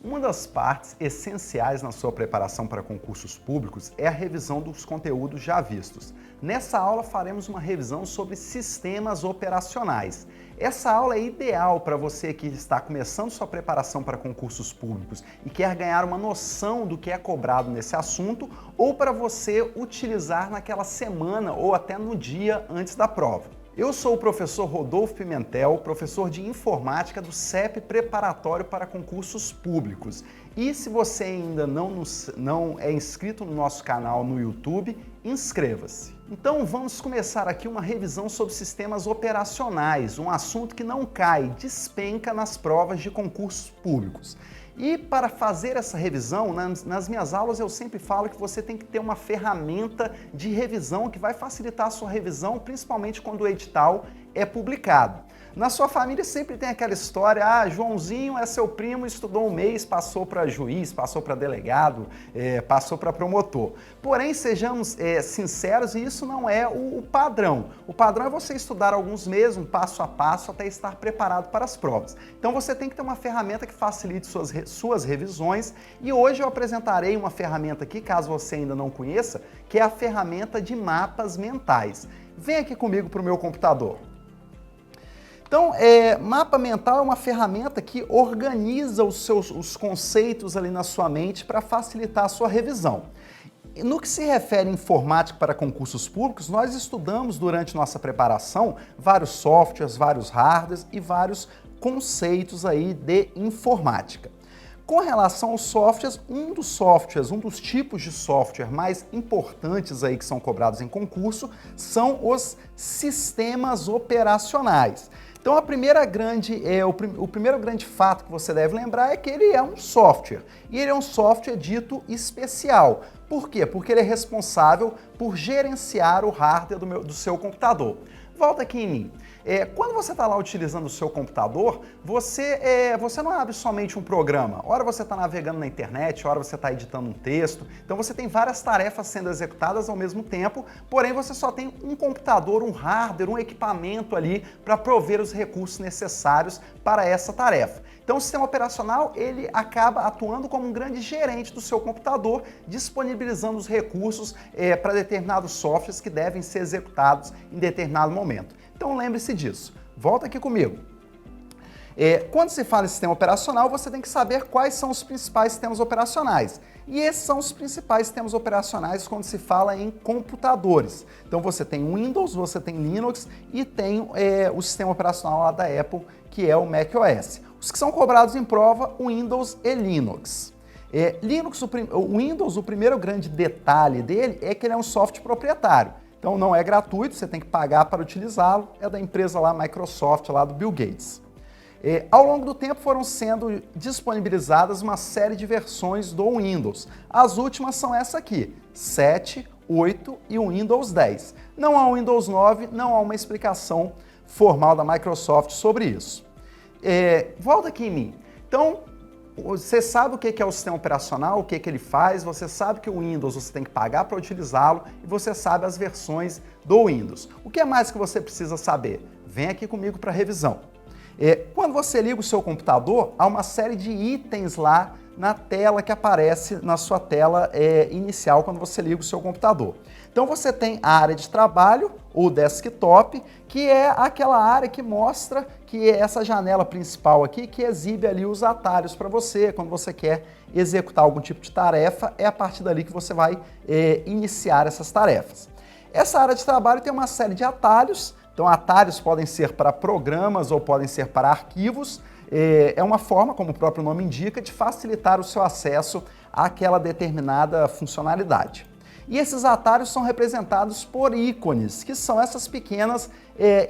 Uma das partes essenciais na sua preparação para concursos públicos é a revisão dos conteúdos já vistos. Nessa aula faremos uma revisão sobre sistemas operacionais. Essa aula é ideal para você que está começando sua preparação para concursos públicos e quer ganhar uma noção do que é cobrado nesse assunto, ou para você utilizar naquela semana ou até no dia antes da prova. Eu sou o professor Rodolfo Pimentel, professor de Informática do CEP Preparatório para Concursos Públicos. E se você ainda não é inscrito no nosso canal no YouTube, inscreva-se. Então vamos começar aqui uma revisão sobre sistemas operacionais, um assunto que não cai, despenca nas provas de concursos públicos. E para fazer essa revisão, nas minhas aulas eu sempre falo que você tem que ter uma ferramenta de revisão que vai facilitar a sua revisão, principalmente quando o edital é publicado. Na sua família sempre tem aquela história, Joãozinho é seu primo, estudou um mês, passou para juiz, passou para delegado, passou para promotor. Porém, sejamos sinceros, isso não é o padrão. O padrão é você estudar alguns meses, um passo a passo, até estar preparado para as provas. Então você tem que ter uma ferramenta que facilite suas revisões, e hoje eu apresentarei uma ferramenta aqui, caso você ainda não conheça, que é a ferramenta de mapas mentais. Vem aqui comigo para o meu computador. Então, mapa mental é uma ferramenta que organiza os conceitos ali na sua mente para facilitar a sua revisão. No que se refere à informática para concursos públicos, nós estudamos durante nossa preparação vários softwares, vários hardwares e vários conceitos aí de informática. Com relação aos softwares, um dos tipos de software mais importantes aí que são cobrados em concurso são os sistemas operacionais. Então, o primeiro grande fato que você deve lembrar é que ele é um software. E ele é um software dito especial. Por quê? Porque ele é responsável por gerenciar o hardware do seu computador. Volta aqui em mim. Quando você está lá utilizando o seu computador, você não abre somente um programa. Ora você está navegando na internet, ora você está editando um texto. Então você tem várias tarefas sendo executadas ao mesmo tempo, porém você só tem um computador, um hardware, um equipamento ali para prover os recursos necessários para essa tarefa. Então o sistema operacional ele acaba atuando como um grande gerente do seu computador, disponibilizando os recursos para determinados softwares que devem ser executados em determinado momento. Então lembre-se disso. Volta aqui comigo. Quando se fala em sistema operacional, você tem que saber quais são os principais sistemas operacionais. E esses são os principais sistemas operacionais quando se fala em computadores. Então você tem Windows, você tem Linux e tem o sistema operacional lá da Apple, que é o macOS. Os que são cobrados em prova, o Windows e Linux. O Windows, o primeiro grande detalhe dele é que ele é um software proprietário. Então não é gratuito, você tem que pagar para utilizá-lo, é da empresa lá Microsoft, lá do Bill Gates. Ao longo do tempo foram sendo disponibilizadas uma série de versões do Windows. As últimas são essa aqui, 7, 8 e o Windows 10. Não há o Windows 9, não há uma explicação formal da Microsoft sobre isso. Volta aqui em mim. Então, você sabe o que é o sistema operacional, o que ele faz, você sabe que o Windows você tem que pagar para utilizá-lo e você sabe as versões do Windows. O que mais que você precisa saber? Vem aqui comigo para a revisão. Quando você liga o seu computador, há uma série de itens lá na tela que aparece na sua tela inicial quando você liga o seu computador. Então você tem a área de trabalho, ou desktop, que é aquela área que mostra que é essa janela principal aqui que exibe ali os atalhos para você, quando você quer executar algum tipo de tarefa, é a partir dali que você vai iniciar essas tarefas. Essa área de trabalho tem uma série de atalhos, então atalhos podem ser para programas ou podem ser para arquivos, é uma forma, como o próprio nome indica, de facilitar o seu acesso àquela determinada funcionalidade. E esses atalhos são representados por ícones, que são essas pequenas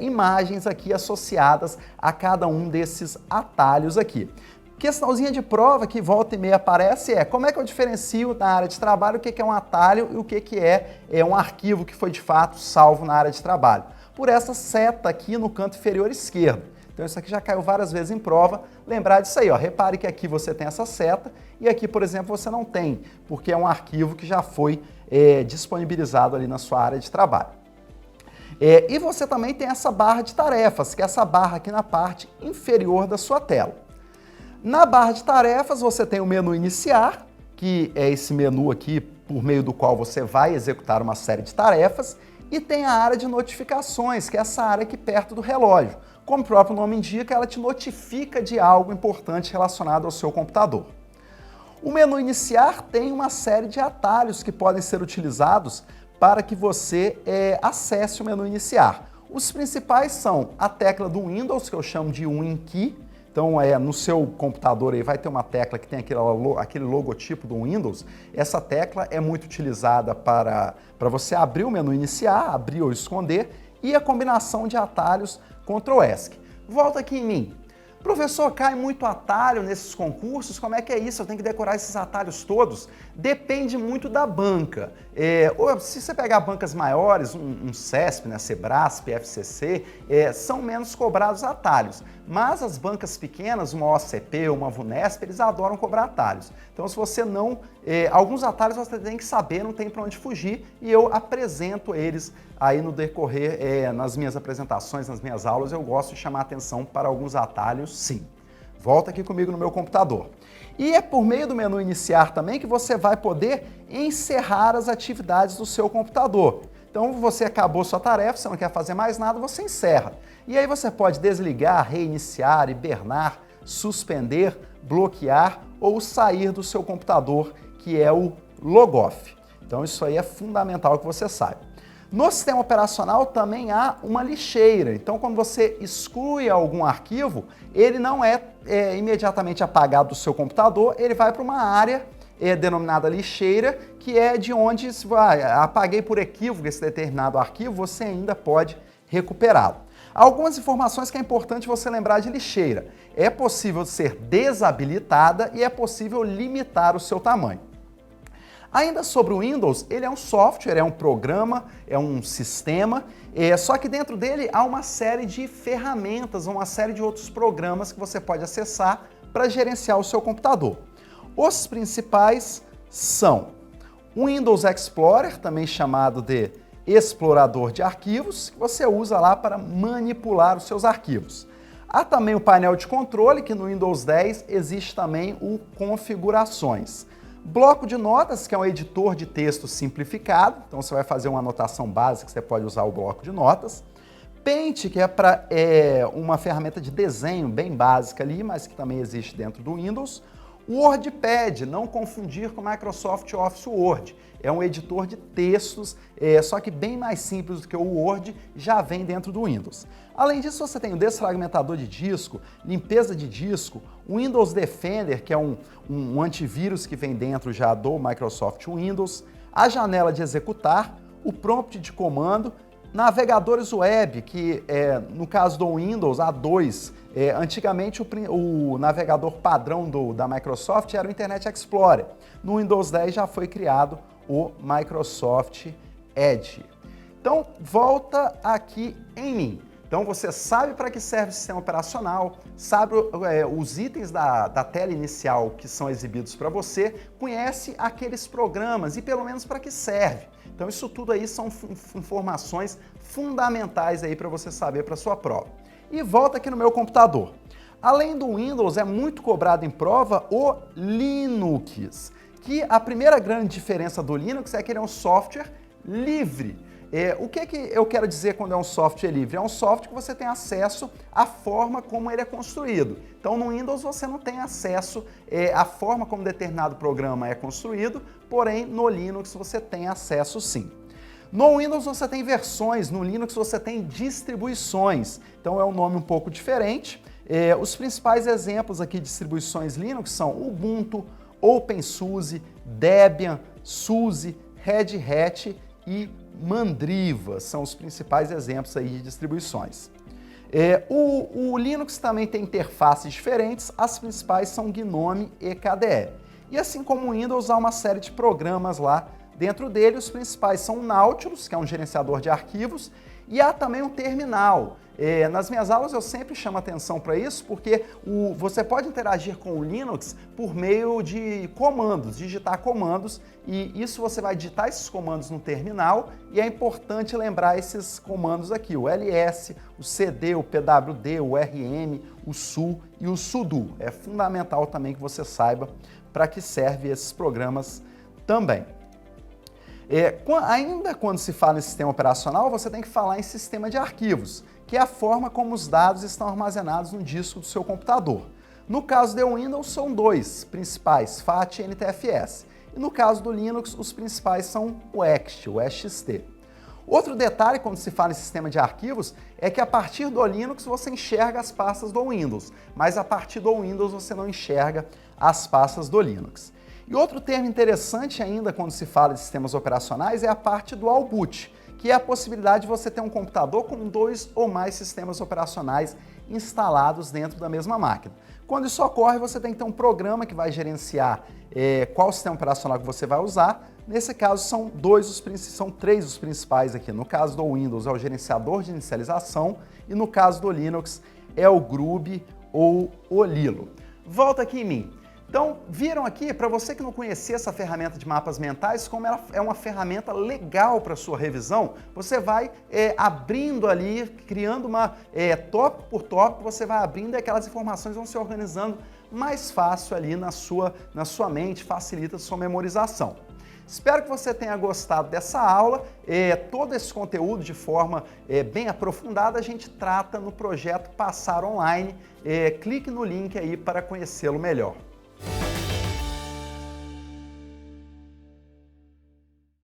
imagens aqui associadas a cada um desses atalhos aqui. Questãozinha de prova que volta e meia aparece como é que eu diferencio na área de trabalho o que é um atalho e o que é um arquivo que foi de fato salvo na área de trabalho. Por essa seta aqui no canto inferior esquerdo. Então isso aqui já caiu várias vezes em prova. Lembrar disso aí, repare que aqui você tem essa seta e aqui, por exemplo, você não tem, porque é um arquivo que já foi disponibilizado ali na sua área de trabalho. E você também tem essa barra de tarefas, que é essa barra aqui na parte inferior da sua tela. Na barra de tarefas você tem o menu iniciar, que é esse menu aqui por meio do qual você vai executar uma série de tarefas, e tem a área de notificações, que é essa área aqui perto do relógio. Como o próprio nome indica, ela te notifica de algo importante relacionado ao seu computador. O menu iniciar tem uma série de atalhos que podem ser utilizados para que você acesse o menu iniciar. Os principais são a tecla do Windows, que eu chamo de Win Key. Então, no seu computador aí vai ter uma tecla que tem aquele logotipo do Windows. Essa tecla é muito utilizada para você abrir o menu iniciar, abrir ou esconder, e a combinação de atalhos Ctrl ESC. Volta aqui em mim. Professor, cai muito atalho nesses concursos? Como é que é isso? Eu tenho que decorar esses atalhos todos? Depende muito da banca. Se você pegar bancas maiores, um CESP, né, Sebrasp, FCC, são menos cobrados atalhos. Mas as bancas pequenas, uma OCP, uma VUNESP, eles adoram cobrar atalhos. Então, se você não... alguns atalhos você tem que saber, não tem para onde fugir, e eu apresento eles aí no decorrer, nas minhas apresentações, nas minhas aulas, eu gosto de chamar atenção para alguns atalhos, sim. Volta aqui comigo no meu computador. E é por meio do menu iniciar também que você vai poder encerrar as atividades do seu computador. Então você acabou sua tarefa, você não quer fazer mais nada, você encerra. E aí você pode desligar, reiniciar, hibernar, suspender, bloquear ou sair do seu computador, que é o logoff. Então isso aí é fundamental que você saiba. No sistema operacional também há uma lixeira, então quando você exclui algum arquivo, ele não é imediatamente apagado do seu computador, ele vai para uma área denominada lixeira, que é de onde, se apaguei por equívoco esse determinado arquivo, você ainda pode recuperá-lo. Algumas informações que é importante você lembrar de lixeira. É possível ser desabilitada e é possível limitar o seu tamanho. Ainda sobre o Windows, ele é um software, é um programa, é um sistema, só que dentro dele há uma série de ferramentas, uma série de outros programas que você pode acessar para gerenciar o seu computador. Os principais são o Windows Explorer, também chamado de explorador de arquivos, que você usa lá para manipular os seus arquivos. Há também o painel de controle, que no Windows 10 existe também o configurações. Bloco de notas, que é um editor de texto simplificado, então você vai fazer uma anotação básica, você pode usar o bloco de notas. Paint, que é uma ferramenta de desenho bem básica ali, mas que também existe dentro do Windows. WordPad, não confundir com Microsoft Office Word, é um editor de textos, só que bem mais simples do que o Word, já vem dentro do Windows. Além disso, você tem o desfragmentador de disco, limpeza de disco, o Windows Defender, que é um antivírus que vem dentro já do Microsoft Windows, a janela de executar, o prompt de comando, navegadores web, que no caso do Windows, há dois. Antigamente o navegador padrão da Microsoft era o Internet Explorer. No Windows 10 já foi criado o Microsoft Edge. Então, volta aqui em mim. Então você sabe para que serve o sistema operacional, sabe os itens da tela inicial que são exibidos para você, conhece aqueles programas e pelo menos para que serve. Então isso tudo aí são informações fundamentais aí para você saber para sua prova. E volta aqui no meu computador. Além do Windows, é muito cobrado em prova o Linux, que a primeira grande diferença do Linux é que ele é um software livre. O que eu quero dizer quando é um software livre? É um software que você tem acesso à forma como ele é construído. Então no Windows você não tem acesso à forma como determinado programa é construído, porém no Linux você tem acesso sim. No Windows você tem versões, no Linux você tem distribuições, então é um nome um pouco diferente. Os principais exemplos aqui de distribuições Linux são Ubuntu, OpenSUSE, Debian, SUSE, Red Hat e Mandriva, são os principais exemplos aí de distribuições. O Linux também tem interfaces diferentes, as principais são GNOME e KDE. E assim como o Windows, há uma série de programas lá dentro dele, os principais são o Nautilus, que é um gerenciador de arquivos, E há também um terminal. Nas minhas aulas eu sempre chamo atenção para isso, porque você pode interagir com o Linux por meio de comandos, digitar comandos, e isso você vai digitar esses comandos no terminal, e é importante lembrar esses comandos aqui, o ls, o cd, o pwd, o rm, o su e o sudo. É fundamental também que você saiba para que servem esses programas também. Ainda quando se fala em sistema operacional, você tem que falar em sistema de arquivos, que é a forma como os dados estão armazenados no disco do seu computador. No caso do Windows, são dois principais, FAT e NTFS. E no caso do Linux, os principais são o ext. Outro detalhe quando se fala em sistema de arquivos é que a partir do Linux você enxerga as pastas do Windows, mas a partir do Windows você não enxerga as pastas do Linux. E outro termo interessante ainda quando se fala de sistemas operacionais é a parte do boot, que é a possibilidade de você ter um computador com 2 ou mais sistemas operacionais instalados dentro da mesma máquina. Quando isso ocorre, você tem que ter um programa que vai gerenciar qual sistema operacional que você vai usar. Nesse caso, são 3 os principais aqui. No caso do Windows, é o gerenciador de inicialização e no caso do Linux, é o Grub ou o Lilo. Volta aqui em mim. Então, viram aqui, para você que não conhecia essa ferramenta de mapas mentais, como ela é uma ferramenta legal para a sua revisão, você vai abrindo ali, criando uma tópico por tópico, você vai abrindo e aquelas informações vão se organizando mais fácil ali na sua mente, facilita a sua memorização. Espero que você tenha gostado dessa aula. Todo esse conteúdo de forma bem aprofundada a gente trata no projeto Passar Online. Clique no link aí para conhecê-lo melhor.